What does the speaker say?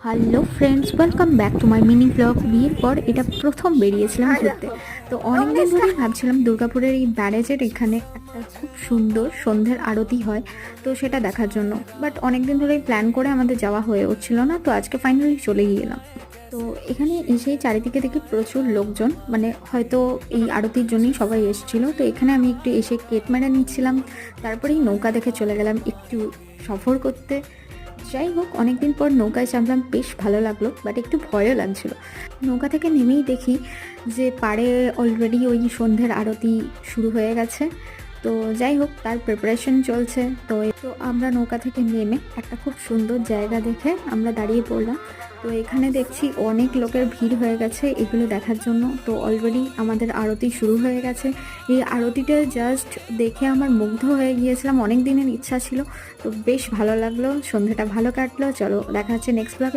Hello friends, welcome back to my mini blog. বিয়ের পর এটা প্রথম বেরিয়েছিলাম ঘুরতে। তো অনেকদিন ধরেই ভাবছিলাম দুর্গাপুরের এই ব্যারেজের এখানে একটা খুব সুন্দর সন্ধ্যের আরতি হয়, তো সেটা দেখার জন্য। বাট অনেকদিন ধরেই প্ল্যান করে আমাদের যাওয়া হয়ে উঠছিল না, তো আজকে ফাইনালি চলে গিয়েলাম। তো এখানে এসেই চারিদিকে দেখি প্রচুর লোকজন, মানে হয়তো এই আরতির জন্যই সবাই এসেছিলো। তো এখানে আমি একটু এসে কেক মেরে নিচ্ছিলাম, তারপরেই নৌকা দেখে চলে গেলাম একটু সফর করতে। যাই হোক, অনেকদিন পর নৌকায় চাপলাম, বেশ ভালো লাগলো, বাট একটু ভয়ও লাগছিল। নৌকা থেকে নেমেই দেখি যে পাড়ে অলরেডি ওই সন্ধ্যের আরতি শুরু হয়ে গেছে। তো যাই হোক, তার প্রিপারেশন চলছে। তো আমরা নৌকা থেকে নেমে একটা খুব সুন্দর জায়গা দেখে আমরা দাঁড়িয়ে পড়লাম। তো এখানে দেখছি অনেক লোকের ভিড় হয়ে গেছে এগুলো দেখার জন্য। তো অলরেডি আমাদের আরতি শুরু হয়ে গেছে। এই আরতিটা জাস্ট দেখে আমার মুগ্ধ হয়ে গিয়েছিলাম, অনেক দিনের ইচ্ছা ছিল। তো বেশ ভালো লাগলো, সন্ধ্যাটা ভালো কাটলো। চলো দেখা হচ্ছে নেক্সট ব্লগে।